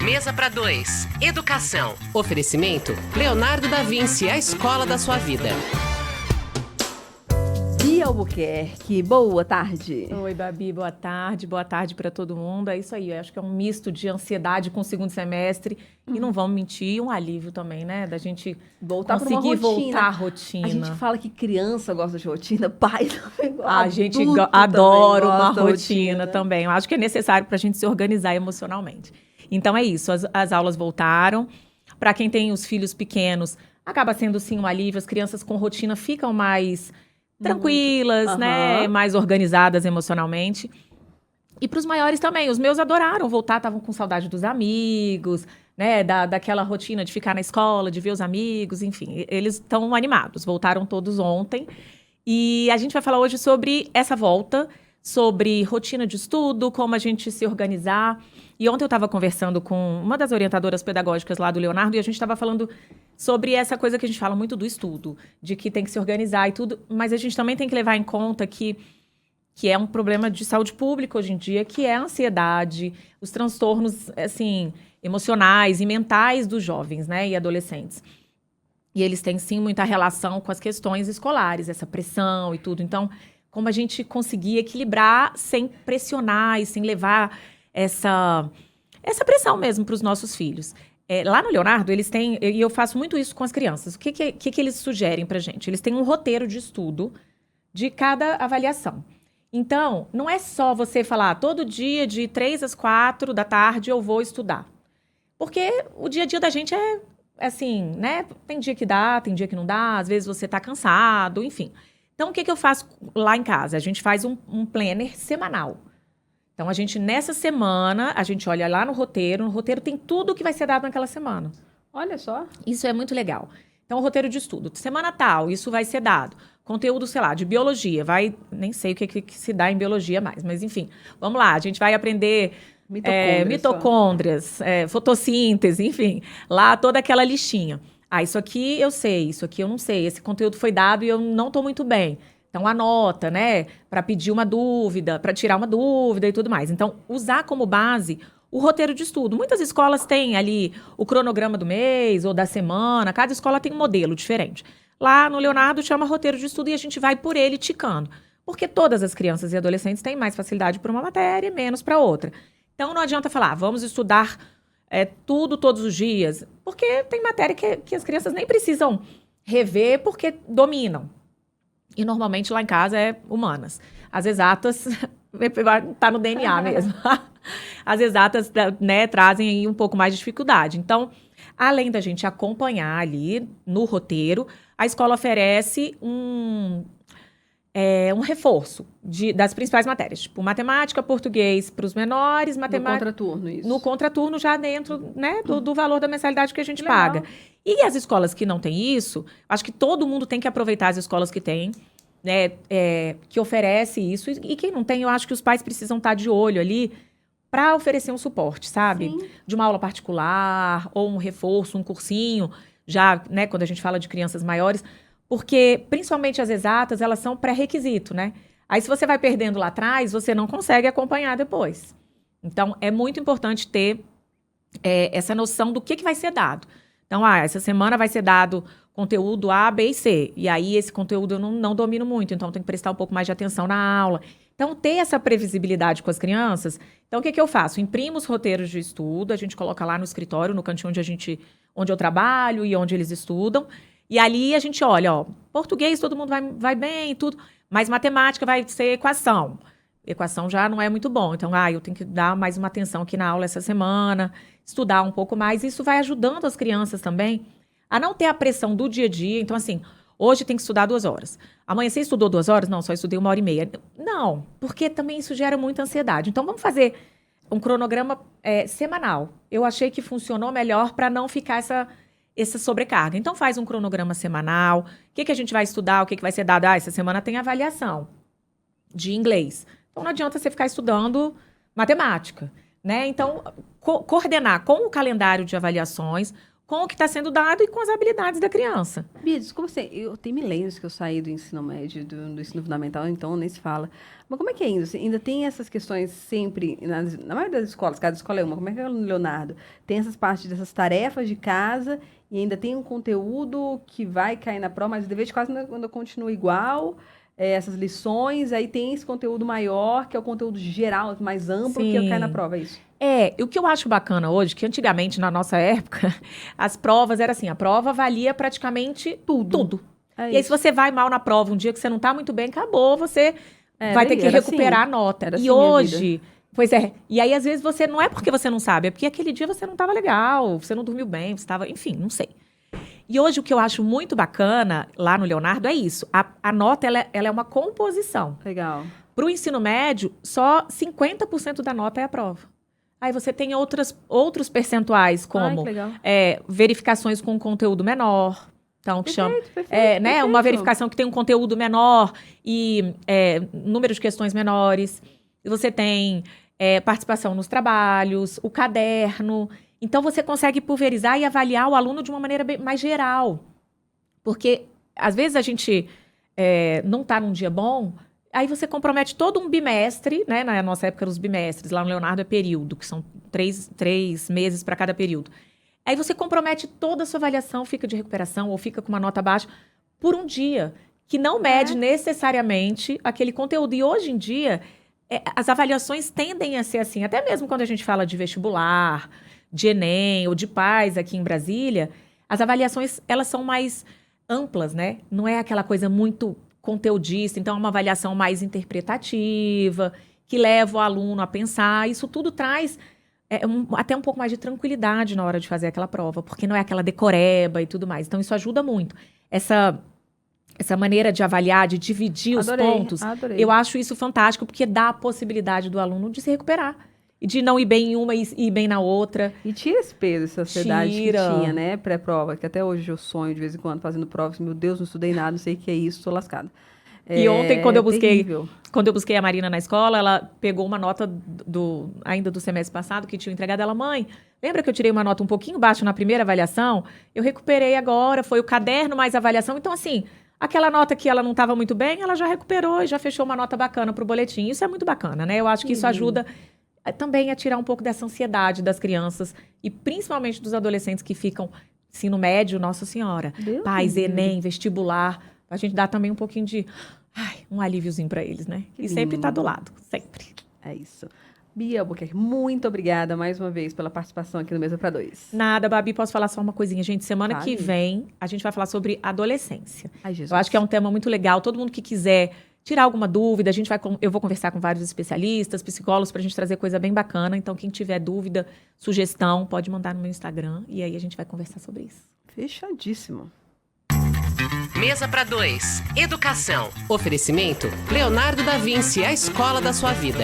Mesa para dois. Educação. Oferecimento Leonardo da Vinci, a escola da sua vida. Bia Albuquerque, boa tarde. Oi, Babi, boa tarde para todo mundo. É isso aí, eu acho que é um misto de ansiedade com o segundo semestre e não vamos mentir, um alívio também, né, da gente conseguir voltar à rotina. A gente fala que criança gosta de rotina, pai também gosta. A gente adora uma rotina também. Eu acho que é necessário para a gente se organizar emocionalmente. Então é isso, as aulas voltaram. Para quem tem os filhos pequenos, acaba sendo sim um alívio, as crianças com rotina ficam mais tranquilas, né? Mais organizadas emocionalmente. E para os maiores também. Os meus adoraram voltar, estavam com saudade dos amigos, né? Daquela rotina de ficar na escola, de ver os amigos, enfim. Eles estão animados, voltaram todos ontem. E a gente vai falar hoje sobre essa volta, sobre rotina de estudo, como a gente se organizar. E ontem eu estava conversando com uma das orientadoras pedagógicas lá do Leonardo e a gente estava falando sobre essa coisa que a gente fala muito do estudo, de que tem que se organizar e tudo, mas a gente também tem que levar em conta que é um problema de saúde pública hoje em dia, que é a ansiedade, os transtornos, assim, emocionais e mentais dos jovens, né, e adolescentes. E eles têm, sim, muita relação com as questões escolares, essa pressão e tudo. Então, como a gente conseguir equilibrar sem pressionar e sem levar essa pressão mesmo para os nossos filhos. Lá no Leonardo, eles têm, e eu faço muito isso com as crianças, o que eles sugerem para a gente? Eles têm um roteiro de estudo de cada avaliação. Então, não é só você falar, todo dia de 3 às 4 da tarde eu vou estudar. Porque o dia a dia da gente é assim, né? Tem dia que dá, tem dia que não dá, às vezes você está cansado, enfim. Então, o que eu faço lá em casa? A gente faz um planner semanal. Então, nessa semana, a gente olha lá no roteiro tem tudo o que vai ser dado naquela semana. Olha só. Isso é muito legal. Então, o roteiro de estudo, semana tal, isso vai ser dado. Conteúdo, sei lá, de biologia, nem sei o que se dá em biologia mais, mas enfim, vamos lá, a gente vai aprender mitocôndrias, fotossíntese, enfim, lá toda aquela listinha. Isso aqui eu sei, isso aqui eu não sei, esse conteúdo foi dado e eu não estou muito bem. Então, anota, né, para pedir uma dúvida, para tirar uma dúvida e tudo mais. Então, usar como base o roteiro de estudo. Muitas escolas têm ali o cronograma do mês ou da semana, cada escola tem um modelo diferente. Lá no Leonardo chama roteiro de estudo e a gente vai por ele ticando. Porque todas as crianças e adolescentes têm mais facilidade para uma matéria e menos para outra. Então, não adianta falar, vamos estudar tudo todos os dias, porque tem matéria que as crianças nem precisam rever porque dominam. E normalmente lá em casa é humanas. As exatas, tá no DNA mesmo. As exatas, né, trazem aí um pouco mais de dificuldade. Então, além da gente acompanhar ali no roteiro, a escola oferece um reforço das principais matérias. Tipo, matemática, português para os menores, matemática... No contraturno, isso. No contraturno, já dentro, né, do valor da mensalidade que a gente paga. E as escolas que não têm isso, acho que todo mundo tem que aproveitar as escolas que têm, né, que oferece isso. E quem não tem, eu acho que os pais precisam estar de olho ali para oferecer um suporte, sabe? Sim. De uma aula particular, ou um reforço, um cursinho, já, né, quando a gente fala de crianças maiores... Porque, principalmente as exatas, elas são pré-requisito, né? Aí, se você vai perdendo lá atrás, você não consegue acompanhar depois. Então, é muito importante ter essa noção do que vai ser dado. Então, essa semana vai ser dado conteúdo A, B e C. E aí, esse conteúdo eu não domino muito, então tem que prestar um pouco mais de atenção na aula. Então, ter essa previsibilidade com as crianças. Então, o que eu faço? Imprimo os roteiros de estudo, a gente coloca lá no escritório, no cantinho onde eu trabalho e onde eles estudam. E ali a gente olha, português todo mundo vai bem e tudo, mas matemática vai ser equação. Equação já não é muito bom, então eu tenho que dar mais uma atenção aqui na aula essa semana, estudar um pouco mais. Isso vai ajudando as crianças também a não ter a pressão do dia a dia. Então, assim, hoje tem que estudar 2 horas. Amanhã você estudou 2 horas? Não, só estudei 1h30. Não, porque também isso gera muita ansiedade. Então, vamos fazer um cronograma semanal. Eu achei que funcionou melhor para não ficar essa sobrecarga. Então, faz um cronograma semanal. O que a gente vai estudar? O que vai ser dado? Essa semana tem avaliação de inglês. Então, não adianta você ficar estudando matemática, né? Então, coordenar com o calendário de avaliações, com o que está sendo dado e com as habilidades da criança. Bia, desculpa assim, eu tenho milênios que eu saí do ensino médio, do ensino fundamental, então nem se fala. Mas como é que é ainda? Assim, ainda tem essas questões sempre, na maioria das escolas, cada escola é uma, como é que é no Leonardo? Tem essas partes dessas tarefas de casa e ainda tem um conteúdo que vai cair na prova, mas o dever de casa ainda continua igual, essas lições, aí tem esse conteúdo maior, que é o conteúdo geral, mais amplo, Sim. que cai na prova, é isso? O que eu acho bacana hoje, que antigamente, na nossa época, as provas era assim, a prova valia praticamente tudo. E aí, se você vai mal na prova, um dia que você não tá muito bem, acabou, você vai ter que recuperar a nota. Era E assim hoje, pois é, e aí às vezes você, não é porque você não sabe, é porque aquele dia você não tava legal, você não dormiu bem, você tava, enfim, não sei. E hoje o que eu acho muito bacana lá no Leonardo é isso, a nota, ela é uma composição. Legal. Para o ensino médio, só 50% da nota é a prova. Aí você tem outros percentuais, como verificações com conteúdo menor. Então, que chama, né, uma verificação que tem um conteúdo menor e número de questões menores. E você tem participação nos trabalhos, o caderno. Então, você consegue pulverizar e avaliar o aluno de uma maneira mais geral. Porque, às vezes, a gente não está num dia bom. Aí você compromete todo um bimestre, né? Na nossa época, os bimestres. Lá no Leonardo é período, que são 3 meses para cada período. Aí você compromete toda a sua avaliação, fica de recuperação ou fica com uma nota baixa por um dia, que não mede necessariamente aquele conteúdo. E hoje em dia, as avaliações tendem a ser assim. Até mesmo quando a gente fala de vestibular, de Enem ou de PAS aqui em Brasília, as avaliações, elas são mais amplas, né? Não é aquela coisa muito conteudista, então é uma avaliação mais interpretativa, que leva o aluno a pensar. Isso tudo traz até um pouco mais de tranquilidade na hora de fazer aquela prova, porque não é aquela decoreba e tudo mais. Então, isso ajuda muito. Essa maneira de avaliar, de dividir os pontos, eu acho isso fantástico, porque dá a possibilidade do aluno de se recuperar. E de não ir bem em uma e ir bem na outra. E tira esse peso, essa ansiedade que tinha, né? Pré-prova, que até hoje eu sonho de vez em quando fazendo provas. Meu Deus, não estudei nada, não sei o que é isso, tô lascada. E ontem, quando eu busquei a Marina na escola, ela pegou uma nota ainda do semestre passado, que tinha entregado ela, mãe, lembra que eu tirei uma nota um pouquinho baixa na primeira avaliação? Eu recuperei agora, foi o caderno mais a avaliação. Então, assim, aquela nota que ela não estava muito bem, ela já recuperou e já fechou uma nota bacana pro boletim. Isso é muito bacana, né? Eu acho que isso ajuda também a tirar um pouco dessa ansiedade das crianças e principalmente dos adolescentes que ficam ensino médio, Nossa Senhora, PAS, Enem, vestibular, a gente dá também um pouquinho de um alíviozinho para eles, né? E sempre tá do lado, sempre. É isso. Bia Albuquerque, muito obrigada mais uma vez pela participação aqui no Mesa para Dois. Nada, Babi, posso falar só uma coisinha, gente? Semana que vem a gente vai falar sobre adolescência. Ai, Jesus. Eu acho que é um tema muito legal, todo mundo que quiser tirar alguma dúvida, eu vou conversar com vários especialistas, psicólogos, pra gente trazer coisa bem bacana. Então, quem tiver dúvida, sugestão, pode mandar no meu Instagram e aí a gente vai conversar sobre isso. Fechadíssimo. Mesa para Dois. Educação. Oferecimento Leonardo da Vinci, a escola da sua vida.